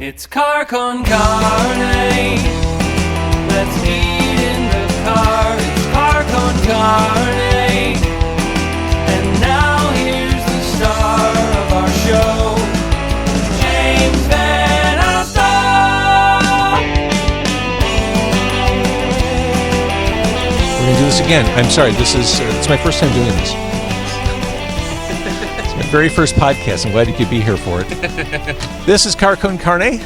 It's car con carne. Let's eat in the car. It's car con carne. And now here's the star of our show, James Van Alstyne. We're going to do this again. I'm sorry. It's my first time doing this. It's my very first podcast. I'm glad you could be here for it. This is Car Con Carne,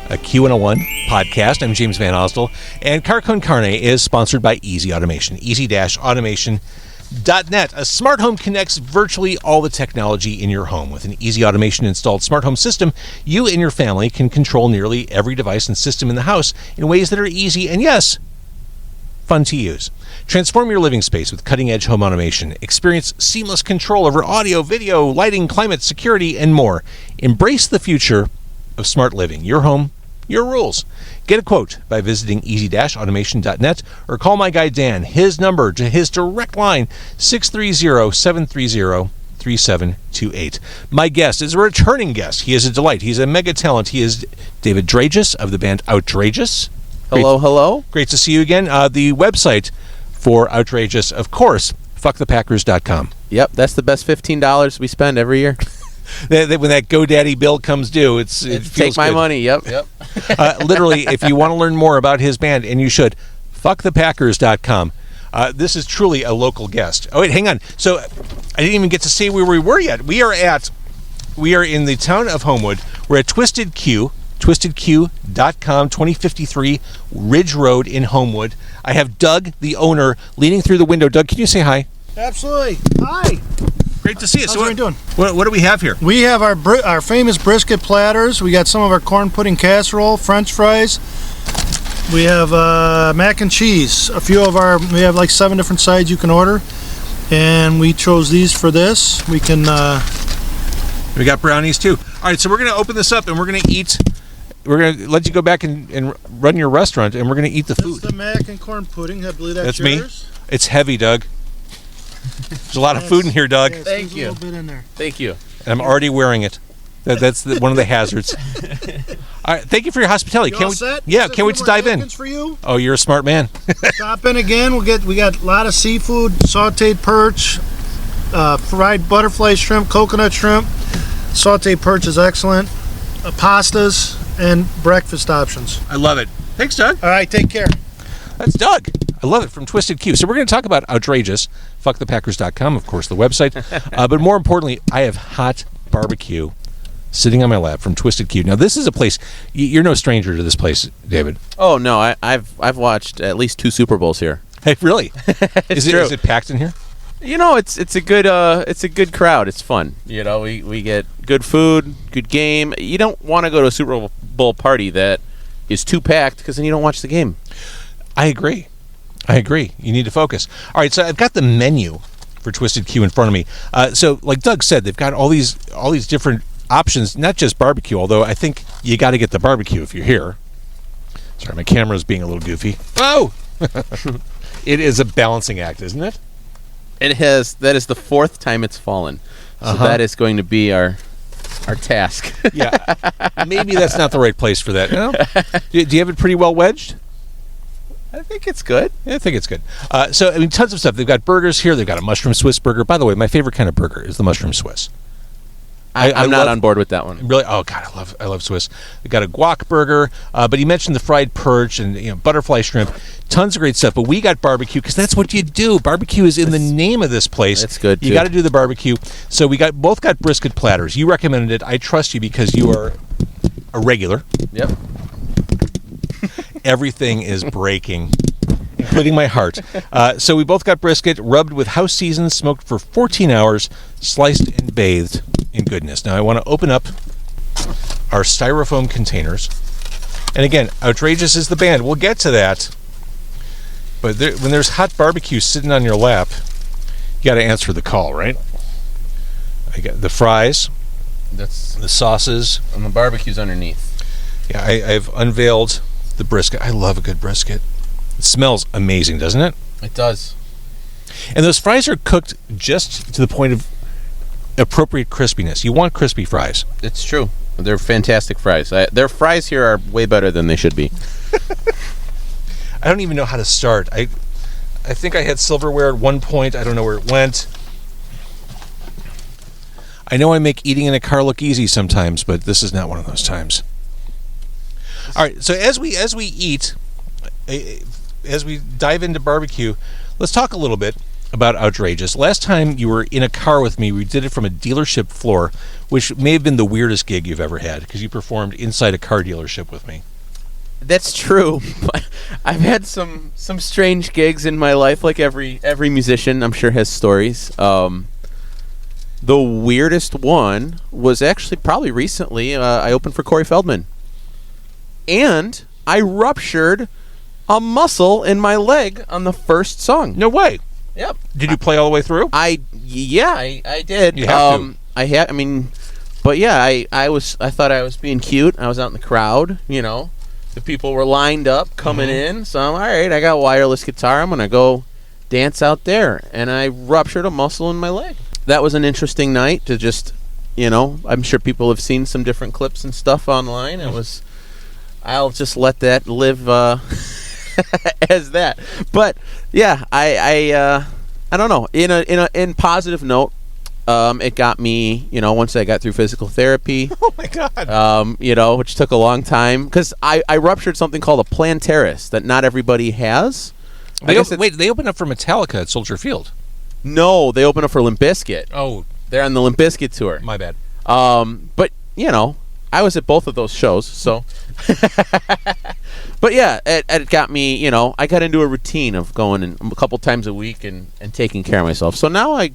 a Q101 podcast. I'm James Van Alstyne, and Car Con Carne is sponsored by Easy Automation. Easy-automation.net. A smart home connects virtually all the technology in your home. With an Easy Automation installed smart home system, you and your family can control nearly every device and system in the house in ways that are easy and, yes, fun to use. Transform your living space with cutting-edge home automation. Experience seamless control over audio, video, lighting, climate, security, and more. Embrace the future of smart living. Your home, your rules. Get a quote by visiting easy-automation.net or call my guy Dan. His number to his direct line, 630-730-3728. My guest is a returning guest. He is a delight. He's a mega talent. He is David Drejas of the band OUTDrejas. Hello. Great to see you again. The website for OUTDrejas, of course, fuckthepackers.com. Yep, that's the best $15 we spend every year. When that GoDaddy bill comes due, it feels take my good. money. Yep. Literally, if you want to learn more about his band, and you should, fuckthepackers.com. This is truly a local guest. Oh, wait, hang on. So I didn't even get to say where we were yet. We are in the town of Homewood. We're at TwistedQ, TwistedQ.com, 2053 Ridge Road in Homewood. I have Doug, the owner, leaning through the window. Doug, can you say hi? Absolutely. Hi. Great to see you. How's So everyone doing? What do we have here? We have our famous brisket platters. We got some of our corn pudding casserole, French fries. We have mac and cheese. We have like 7 different sides you can order, and we chose these for this. We got brownies too. All right, so we're going to open this up and we're going to eat. We're going to let you go back and run your restaurant, and we're going to eat the food. This is the mac and corn pudding. I believe that's Me. yours. It's heavy, Doug. There's a lot of food in here, Doug. Yes, Thank you. A little bit in there. Thank you. And I'm already wearing it. That's one of the hazards. All right, thank you for your hospitality. You all set? Yeah, Just a can't wait few to more dive in. seconds for you. Oh, you're a smart man. Stop in again. We got a lot of seafood, sautéed perch, fried butterfly shrimp, coconut shrimp. Sautéed perch is excellent. Pastas and breakfast options. I love it. Thanks, Doug. All right, take care. That's Doug. I love it, from TwistedQ. So we're going to talk about OUTDrejas, fuckthepackers.com, of course, the website. But more importantly, I have hot barbecue sitting on my lap from TwistedQ. Now, this is a place, you're no stranger to this place, David. Oh no, I've watched at least 2 Super Bowls here. Hey, really? Is true. it packed in here? You know, it's a good crowd. It's fun. You know, we get good food, good game. You don't want to go to a Super Bowl party that is too packed, because then you don't watch the game. I agree. You need to focus. All right, so I've got the menu for TwistedQ in front of me. So, like Doug said, they've got all these different options, not just barbecue, although I think you got to get the barbecue if you're here. Sorry, my camera's being a little goofy. Oh! It is a balancing act, isn't it? That is the 4th time it's fallen. So that is going to be our task. Yeah. Maybe that's not the right place for that. No? Do you have it pretty well wedged? I think it's good. Yeah, I think it's good. So, I mean, tons of stuff. They've got burgers here. They've got a mushroom Swiss burger. By the way, my favorite kind of burger is the mushroom Swiss. I'm not on board with that one. Really? Oh God, I love Swiss. They've got a guac burger, but he mentioned the fried perch and butterfly shrimp. Tons of great stuff. But we got barbecue because that's what you do. Barbecue is in the name of this place. That's good. You got to do the barbecue. So we both got brisket platters. You recommended it. I trust you because you are a regular. Yep. Everything is breaking, including my heart. So we both got brisket, rubbed with house seasons, smoked for 14 hours, sliced and bathed in goodness. Now I want to open up our styrofoam containers. And again, OUTDrejas is the band. We'll get to that. But when there's hot barbecue sitting on your lap, you got to answer the call, right? I got the fries, the sauces, and the barbecue's underneath. Yeah, I've unveiled the brisket. I love a good brisket. It smells amazing, doesn't it? It does. And those fries are cooked just to the point of appropriate crispiness. You want crispy fries. It's true. They're fantastic fries. Their fries here are way better than they should be. I don't even know how to start. I think I had silverware at one point. I don't know where it went. I know I make eating in a car look easy sometimes, but this is not one of those times. All right, so as we eat, as we dive into barbecue, let's talk a little bit about OUTDrejas. Last time you were in a car with me, we did it from a dealership floor, which may have been the weirdest gig you've ever had, because you performed inside a car dealership with me. That's true. I've had some strange gigs in my life, like every musician, I'm sure, has stories. The weirdest one was actually probably recently. I opened for Corey Feldman. And I ruptured a muscle in my leg on the first song. No way. Yep. Did you play all the way through? I did. You have to. But yeah, I thought I was being cute. I was out in the crowd, you know. The people were lined up coming in. So I'm all right, I got wireless guitar. I'm going to go dance out there. And I ruptured a muscle in my leg. That was an interesting night to just, you know, I'm sure people have seen some different clips and stuff online. I'll just let that live as that. But yeah, I don't know. In positive note, it got me, you know, once I got through physical therapy. Oh my God. You know, which took a long time because I ruptured something called a plantaris that not everybody has. They opened up for Metallica at Soldier Field. No, they opened up for Limp Bizkit. Oh, they're on the Limp Bizkit tour. my bad. But you know, I was at both of those shows, so. But yeah, it got me. You know, I got into a routine of going a couple times a week and taking care of myself. So now I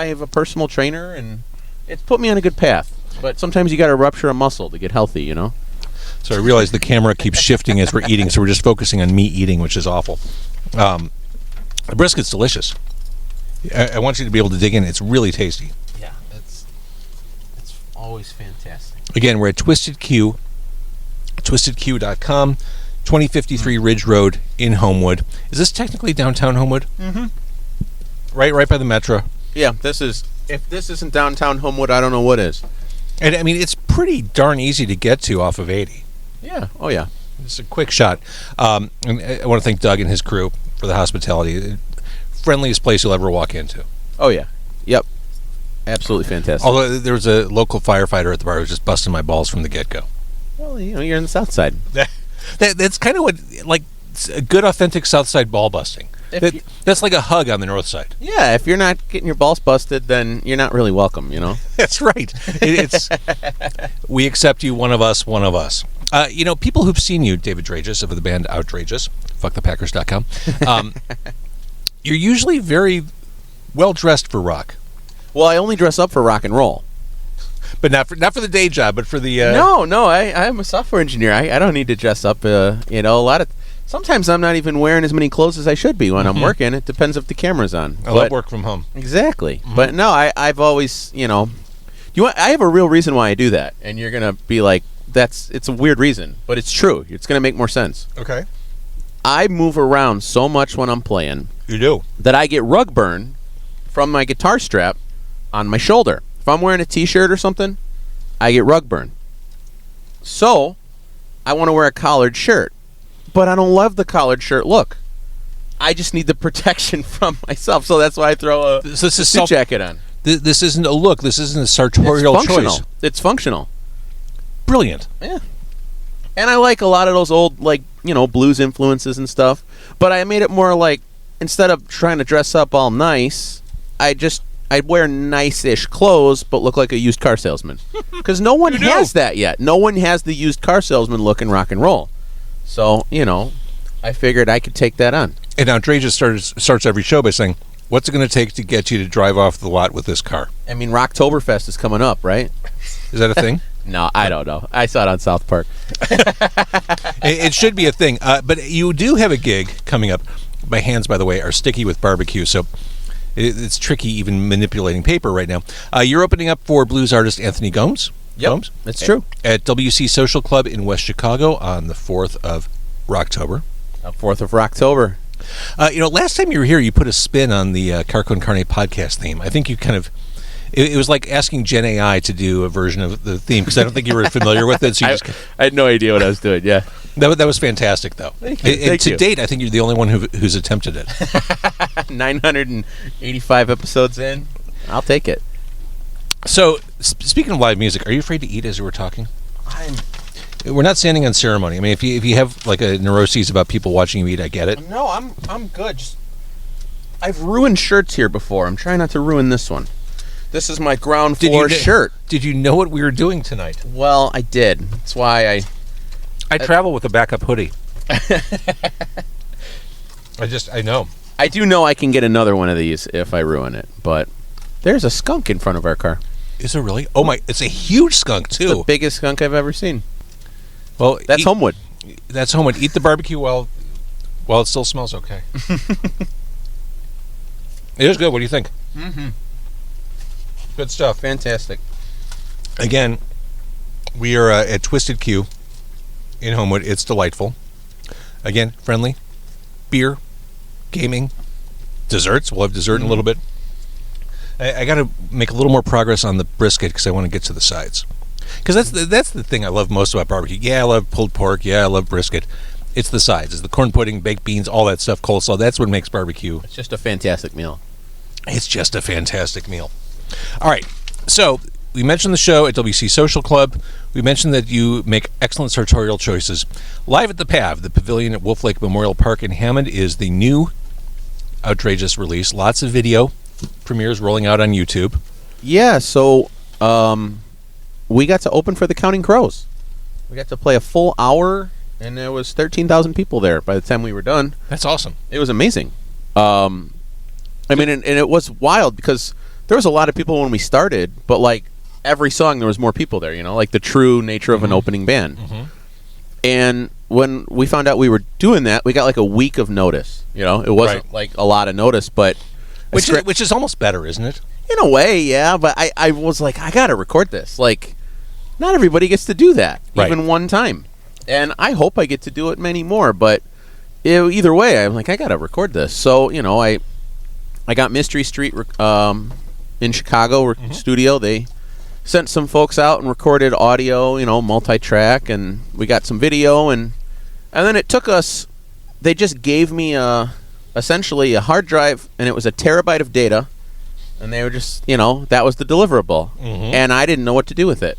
have a personal trainer, and it's put me on a good path. But sometimes you got to rupture a muscle to get healthy. You know. So I realize the camera keeps shifting as we're eating, so we're just focusing on me eating, which is awful. The brisket's delicious. I want you to be able to dig in. It's really tasty. Yeah, it's always fantastic. Again, we're at TwistedQ, twistedq.com, 2053 Ridge Road in Homewood. Is this technically downtown Homewood? Mm-hmm. Right by the Metro. Yeah, if this isn't downtown Homewood, I don't know what is. And I mean, it's pretty darn easy to get to off of 80. Yeah. Oh, yeah. It's a quick shot. And I want to thank Doug and his crew for the hospitality. Friendliest place you'll ever walk into. Oh, yeah. Yep. Absolutely fantastic. Although there was a local firefighter at the bar who was just busting my balls from the get-go. Well, you know, you're on the south side. That's kind of what, like, a good, authentic south side ball busting. That's like a hug on the north side. Yeah, if you're not getting your balls busted, then you're not really welcome, you know? That's right. It's we accept you, one of us, one of us. You know, people who've seen you, David Drejas of the band OUTDrejas, fuckthepackers.com, you're usually very well dressed for rock. Well, I only dress up for rock and roll. But not for the day job, but for the... No, I'm a software engineer. I don't need to dress up, you know, sometimes I'm not even wearing as many clothes as I should be when I'm working. It depends if the camera's on. I love work from home. Exactly. Mm-hmm. But no, I've always, you know... I have a real reason why I do that, and you're going to be like, it's a weird reason, but it's true. It's going to make more sense. Okay. I move around so much when I'm playing. You do? That I get rug burn from my guitar strap on my shoulder. If I'm wearing a t-shirt or something, I get rug burn. So, I want to wear a collared shirt. But I don't love the collared shirt look. I just need the protection from myself. So that's why I throw a suit jacket on. This isn't a look. This isn't a sartorial choice. It's functional. Brilliant. Yeah. And I like a lot of those old, like, you know, blues influences and stuff. But I made it more like, instead of trying to dress up all nice, I'd wear nice-ish clothes, but look like a used car salesman. Because no one has that yet. No one has the used car salesman look in rock and roll. So, you know, I figured I could take that on. And now Drejas starts every show by saying, what's it going to take to get you to drive off the lot with this car? I mean, Rocktoberfest is coming up, right? Is that a thing? No, I don't know. I saw it on South Park. It should be a thing. But you do have a gig coming up. My hands, by the way, are sticky with barbecue, so it's tricky even manipulating paper right now. You're opening up for blues artist Anthony Gomes. Yep, Gomes? That's true. At WC Social Club in West Chicago on the 4th of Rocktober. 4th of Rocktober. You know, last time you were here, you put a spin on the Car Con Carne podcast theme. I think you kind of It was like asking Gen AI to do a version of the theme because I don't think you were familiar with it. So you I had no idea what I was doing. Yeah, that was fantastic, though. Thank you. And to date, I think you're the only one who's attempted it. 985 episodes in. I'll take it. So, speaking of live music, are you afraid to eat as you were talking? We're not standing on ceremony. I mean, if you have like a neuroses about people watching you eat, I get it. No, I'm good. I've ruined shirts here before. I'm trying not to ruin this one. This is my ground floor shirt. Did you know what we were doing tonight? Well, I did. That's why I travel with a backup hoodie. I know. I do know I can get another one of these if I ruin it, but there's a skunk in front of our car. Is there really? Oh my! It's a huge skunk too. It's the biggest skunk I've ever seen. Well, that's Homewood. That's Homewood. Eat the barbecue while it still smells okay. It is good. What do you think? Mm-hmm. Good stuff. Fantastic. Again, we are at TwistedQ in Homewood. It's delightful. Again, friendly. Beer, gaming, desserts. We'll have dessert in a little bit. I got to make a little more progress on the brisket because I want to get to the sides. Because that's the thing I love most about barbecue. Yeah, I love pulled pork. Yeah, I love brisket. It's the sides. It's the corn pudding, baked beans, all that stuff, coleslaw. That's what makes barbecue. It's just a fantastic meal. It's just a fantastic meal. All right. So we mentioned the show at WC Social Club. We mentioned that you make excellent sartorial choices. Live at the PAV, the Pavilion at Wolf Lake Memorial Park in Hammond, is the new Outrageous release. Lots of video premieres rolling out on YouTube. Yeah, so we got to open for the Counting Crows. We got to play a full hour, and there was 13,000 people there by the time we were done. That's awesome. It was amazing. I mean, and it was wild because there was a lot of people when we started, but like every song there was more people there, like the true nature of an opening band. Mm-hmm. And when we found out we were doing that, we got like a week of notice. It wasn't like a lot of notice, but which is almost better, isn't it? In a way, yeah. But I was like, I gotta record this. Like, not everybody gets to do that, even one time. And I hope I get to do it many more. But either way, I'm like, I gotta record this. So I got Mystery Street in Chicago studio. They sent some folks out and recorded audio, multi-track, and we got some video, and then it took us. They just gave me essentially a hard drive, and it was a terabyte of data, and they were just, that was the deliverable, and I didn't know what to do with it,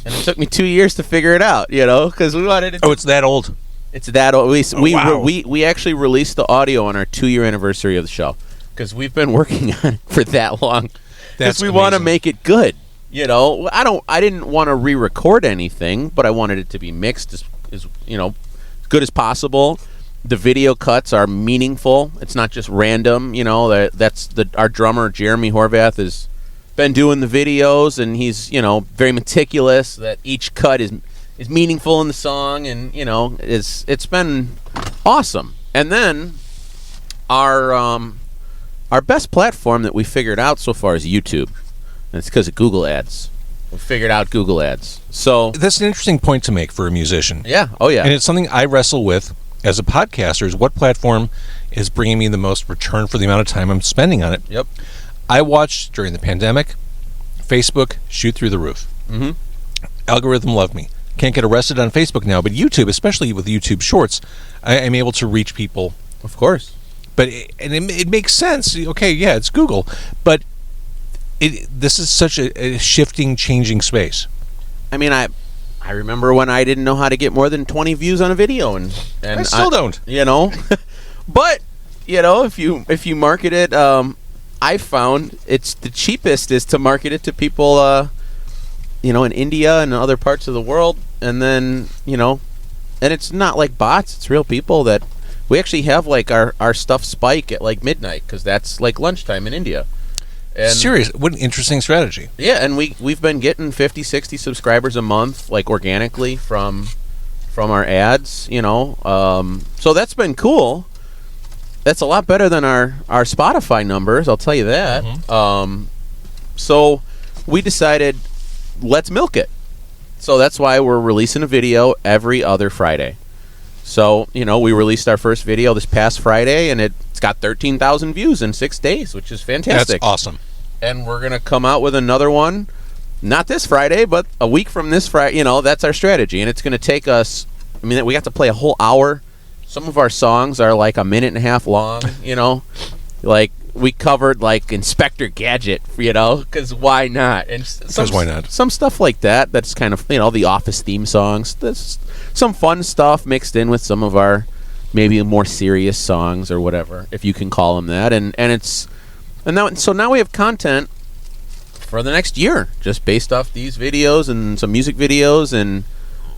and it took me 2 years to figure it out, because we wanted to. Oh, it's that old. It's that old. Wow. We actually released the audio on our 2-year anniversary of the show because we've been working on it for that long. Because we want to make it good. I didn't want to re-record anything, but I wanted it to be mixed as good as possible. The video cuts are meaningful. It's not just random. Our drummer Jeremy Horvath has been doing the videos, and he's very meticulous. That each cut is meaningful in the song, and it's been awesome. And then our best platform that we figured out so far is YouTube. And it's because of Google Ads. We figured out Google Ads. So that's an interesting point to make for a musician. Yeah. Oh, yeah. And it's something I wrestle with as a podcaster is what platform is bringing me the most return for the amount of time I'm spending on it. Yep. I watched during the pandemic, Facebook shoot through the roof. Mm-hmm. Algorithm loved me. Can't get arrested on Facebook now, but YouTube, especially with YouTube Shorts, I'm able to reach people. Of course. But it makes sense. Okay, yeah, it's Google. But this is such a shifting, changing space. I mean, I remember when I didn't know how to get more than 20 views on a video, and I still don't. But if you market it, I found it's the cheapest is to market it to people, in India and other parts of the world, and then and it's not like bots; it's real people that we actually have like our stuff spike at like midnight because that's like lunchtime in India. And serious, what an interesting strategy. Yeah, and we've been getting 50, 60 subscribers a month, like organically from our ads, so that's been cool. That's a lot better than our Spotify numbers, I'll tell you that. Mm-hmm. So we decided, let's milk it. So that's why we're releasing a video every other Friday. So, we released our first video this past Friday, and it's got 13,000 views in 6 days, which is fantastic. That's awesome. and we're gonna come out with another one. Not this Friday, but a week from this Friday. You know, that's our strategy, and it's gonna take us. I mean, we got to play a whole hour. Some of our songs are like a minute and a half long. You know, like we covered like Inspector Gadget. You know, because why not? And why not? Some stuff like that. That's kind of the Office theme songs. There's some fun stuff mixed in with some of our maybe more serious songs or whatever, if you can call them that. So now we have content for the next year, just based off these videos and some music videos and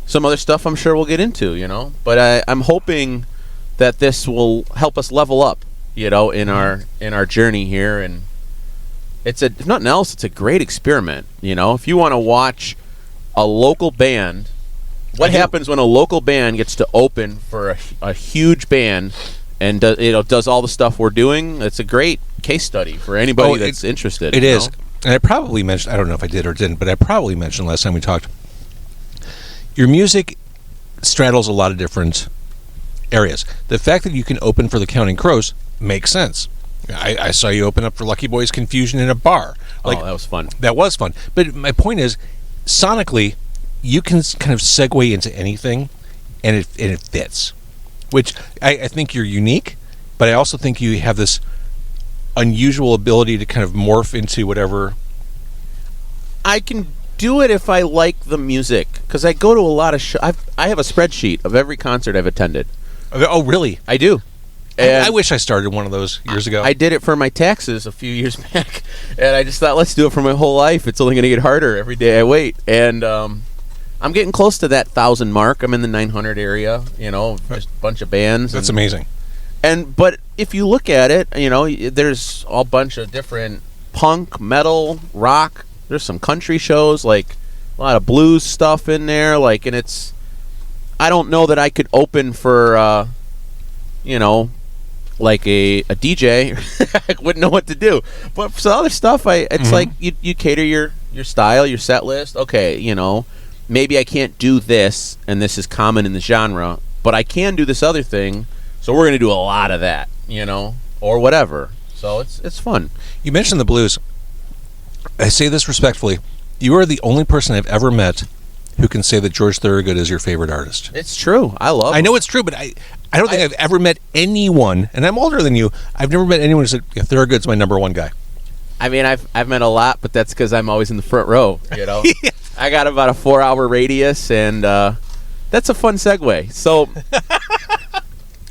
some other stuff I'm sure we'll get into, But I'm hoping that this will help us level up, in our journey here. And if nothing else, it's a great experiment, If you want to watch a local band, what happens when a local band gets to open for a huge band and does all the stuff we're doing? It's a great case study for anybody that's interested. It is. And I probably mentioned, I don't know if I did or didn't, but I probably mentioned last time we talked, your music straddles a lot of different areas. The fact that you can open for the Counting Crows makes sense. I saw you open up for Lucky Boys Confusion in a bar. That was fun. That was fun. But my point is, sonically, you can kind of segue into anything, and it fits. Which I think you're unique, but I also think you have this unusual ability to kind of morph into whatever. I can do it if I like the music, because I go to a lot of I have a spreadsheet of every concert I've attended. Oh, really? I do. I wish I started one of those years ago. I did it for my taxes a few years back, and I just thought, let's do it for my whole life. It's only going to get harder every day I wait. And I'm getting close to that 1,000 mark. I'm in the 900 area, just a bunch of bands. That's amazing. But if you look at it, there's a bunch of different punk, metal, rock. There's some country shows, like a lot of blues stuff in there. Like, and I don't know that I could open for, like a DJ. I wouldn't know what to do. But for some other stuff, it's like you cater your style, your set list. Okay, maybe I can't do this, and this is common in the genre, but I can do this other thing. So we're going to do a lot of that, or whatever. So it's fun. You mentioned the blues. I say this respectfully. You are the only person I've ever met who can say that George Thorogood is your favorite artist. It's true. I love him. I know it's true, but I don't think I've ever met anyone, and I'm older than you, I've never met anyone who said, Thorogood's my number one guy. I mean, I've met a lot, but that's because I'm always in the front row, Yeah. I got about a 4-hour radius, and that's a fun segue. So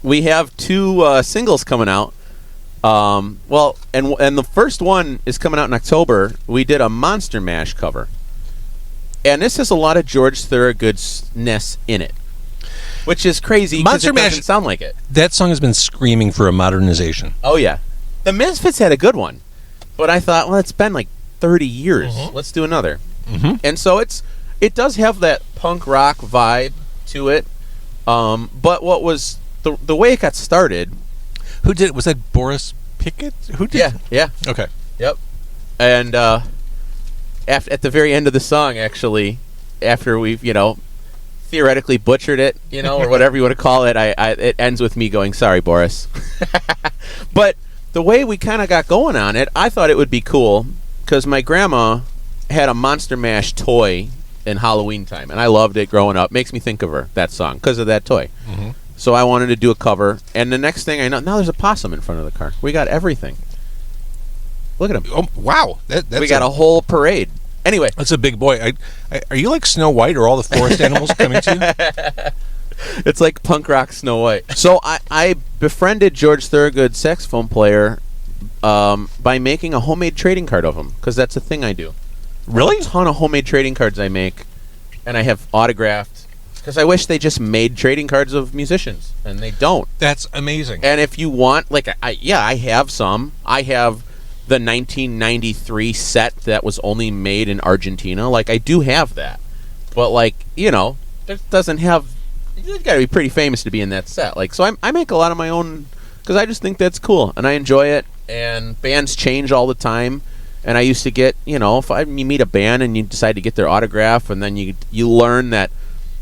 we have 2 singles coming out. And the first one is coming out in October. We did a Monster Mash cover, and this has a lot of George Thorogood's-ness in it, which is crazy because it doesn't sound like it. That song has been screaming for a modernization. Oh yeah, the Misfits had a good one, but I thought, well, it's been like 30 years. Let's do another. And so it does have that punk rock vibe to it. But what was the way it got started? Who did it? Was that Boris Pickett? Who did it? Yeah. Okay. Yep. And at the very end of the song, actually, after we've, theoretically butchered it, or whatever you want to call it, it ends with me going, sorry, Boris. But the way we kind of got going on it, I thought it would be cool, because my grandma had a Monster Mash toy in Halloween time, and I loved it growing up. Makes me think of her, that song, because of that toy. So I wanted to do a cover, and the next thing I know, now there's a possum in front of the car. We got everything. Look at him. Oh, wow. We got a whole parade. Anyway. That's a big boy. Are you like Snow White, or all the forest animals coming to you? It's like punk rock Snow White. So I befriended George Thorogood, saxophone player, by making a homemade trading card of him, because that's a thing I do. Really? A ton of homemade trading cards I make, and I have autographed. Because I wish they just made trading cards of musicians, and they don't. That's amazing. And if you want, like, I have some. I have the 1993 set that was only made in Argentina. Like, I do have that. But, like, it doesn't have... You got to be pretty famous to be in that set. Like, so I make a lot of my own, because I just think that's cool, and I enjoy it. And bands change all the time. And I used to get, if you meet a band and you decide to get their autograph, and then you learn that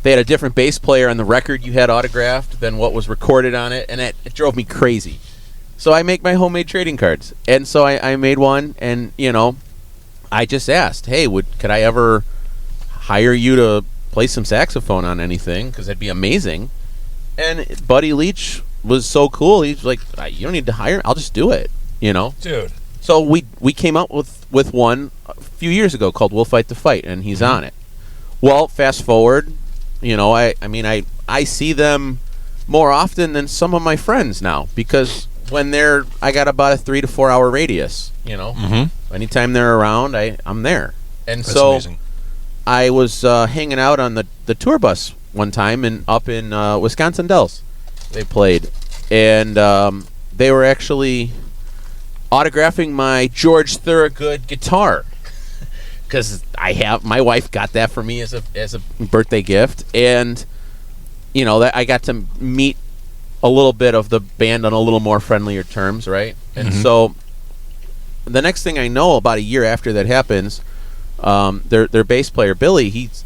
they had a different bass player on the record you had autographed than what was recorded on it, and it drove me crazy. So I make my homemade trading cards. And so I made one, and, I just asked, hey, could I ever hire you to play some saxophone on anything? Because that'd be amazing. And Buddy Leach was so cool. He's like, you don't need to hire. I'll just do it, Dude. So we came up with one a few years ago called We'll Fight the Fight, and he's on it. Well, fast forward, I see them more often than some of my friends now, because when I got about a 3 to 4 hour radius, anytime they're around, I'm there. And That's so amazing. I was hanging out on the tour bus one time up in Wisconsin Dells. They played, and they were actually autographing my George Thorogood guitar, because my wife got that for me as a birthday gift, and that I got to meet a little bit of the band on a little more friendlier terms, right? And so the next thing I know, about a year after that happens, their bass player Billy, he's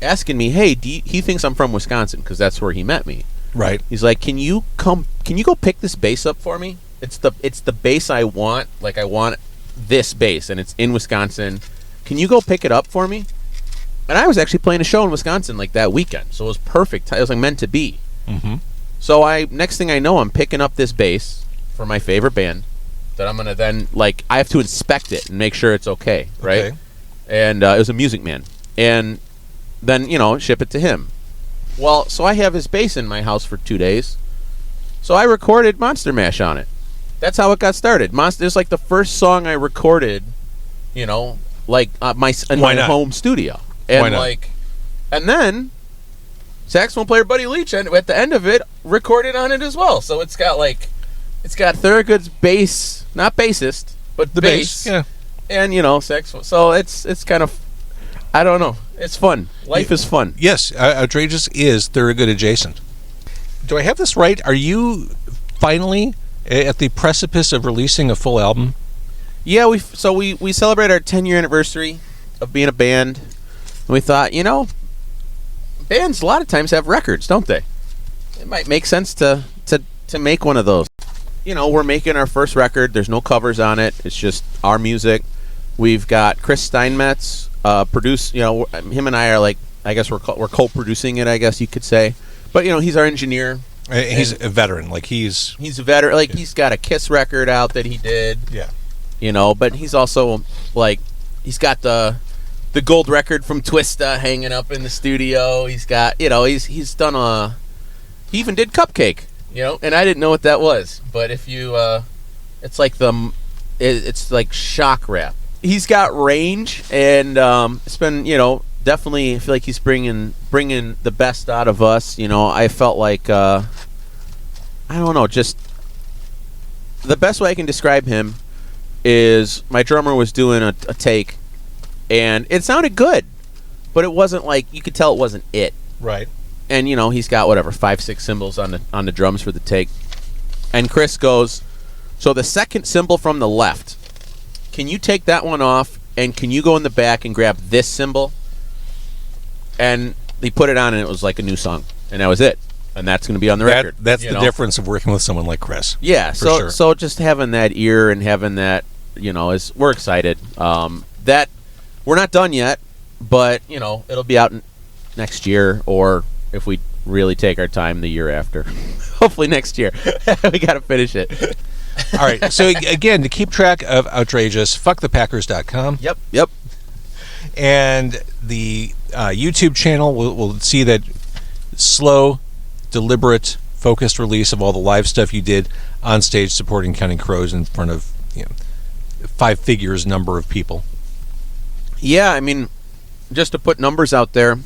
asking me, hey, he thinks I'm from Wisconsin because that's where he met me. Right. He's like, can you go pick this bass up for me? It's the bass I want. Like, I want this bass, and it's in Wisconsin. Can you go pick it up for me? And I was actually playing a show in Wisconsin like that weekend, so it was perfect. It was like meant to be. So next thing I know, I'm picking up this bass for my favorite band that I'm gonna then, like, I have to inspect it and make sure it's okay, right? Okay. And it was a Music Man, and then ship it to him. Well, so I have his bass in my house for 2 days. So I recorded Monster Mash on it. That's how it got started. It's like the first song I recorded, in my home studio. And Why not? And then saxophone player Buddy Leach, and at the end of it, recorded on it as well. So it's got Thorogood's bass, not bassist, but The bass, yeah. and saxophone. So it's kind of, I don't know. It's fun. Life is fun. Yes, Outrageous is Thorogood adjacent. Do I have this right? Are you finally at the precipice of releasing a full album? Yeah, we celebrate our 10-year anniversary of being a band, and we thought, bands a lot of times have records, don't they? It might make sense to make one of those. We're making our first record. There's no covers on it. It's just our music. We've got Chris Steinmetz produce. Him and I are like, I guess we're co-producing it, I guess you could say. But he's our engineer. He's a veteran. Like he's a veteran. Like, he's got a Kiss record out that he did. Yeah. But he's also he's got the gold record from Twista hanging up in the studio. He's got he's done he even did Cupcake. And I didn't know what that was. But if you it's like it's like shock rap. He's got range, and it's been definitely, I feel like he's bringing the best out of us. I felt like I don't know, just the best way I can describe him is my drummer was doing a take, and it sounded good, but it wasn't like, you could tell it wasn't it. right. And he's got 5-6 cymbals on the drums for the take, and Chris goes, so the second cymbal from the left, can you take that one off, and can you go in the back and grab this cymbal? And he put it on, and it was like a new song, and that was it. And that's going to be on the record. That's the difference of working with someone like Chris. Yeah, For sure. so just having that ear and having that, we're excited. That we're not done yet, but it'll be out next year, or if we really take our time, the year after. Hopefully next year. We got to finish it. All right. So again, to keep track of Outrageous, fuckthepackers.com. Yep. And the YouTube channel will see that slow, deliberate, focused release of all the live stuff you did on stage supporting Counting Crows in front of 5 figures number of people. Yeah, I mean, just to put numbers out there,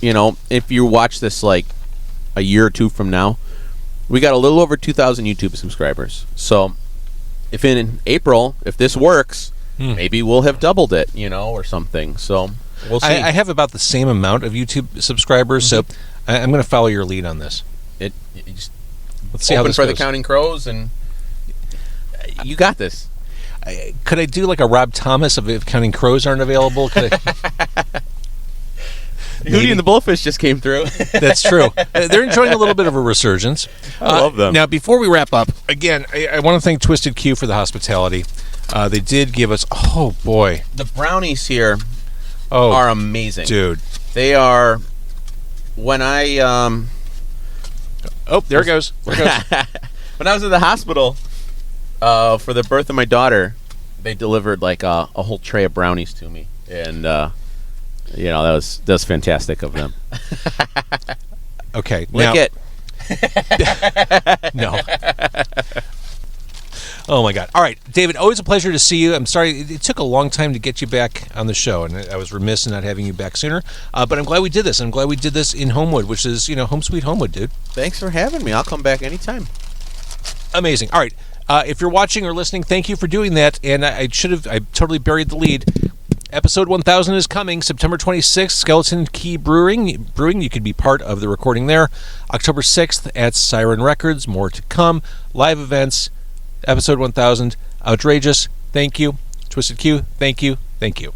if you watch this like a year or two from now, we got a little over 2,000 YouTube subscribers. So if in April, if this works, maybe we'll have doubled it, or something. So we'll see. I have about the same amount of YouTube subscribers, so I'm going to follow your lead on this. You just Let's see how open this for goes. the Counting Crows, and you got this. Could I do like a Rob Thomas if Counting Crows aren't available? Could I? Hootie and the Bullfish just came through. That's true. They're enjoying a little bit of a resurgence. I love them. Now, before we wrap up, again, I want to thank TwistedQ for the hospitality. They did give us, oh boy, The brownies here oh are amazing. dude. They are, when I, Oh, there it goes. There it goes. when I was in the hospital for the birth of my daughter, they delivered like a whole tray of brownies to me. And, you know, that was fantastic of them. Okay. Lick it. No. Oh my God! All right, David. Always a pleasure to see you. I'm sorry it took a long time to get you back on the show, and I was remiss in not having you back sooner. But I'm glad we did this. I'm glad we did this in Homewood, which is home sweet Homewood, dude. Thanks for having me. I'll come back anytime. Amazing. All right, if you're watching or listening, thank you for doing that. And I totally buried the lead. Episode 1000 is coming September 26th. Skeleton Key Brewing. You could be part of the recording there. October 6th at Siren Records. More to come. Live events. Episode 1000, OUTDrejas, thank you. TwistedQ, thank you, thank you.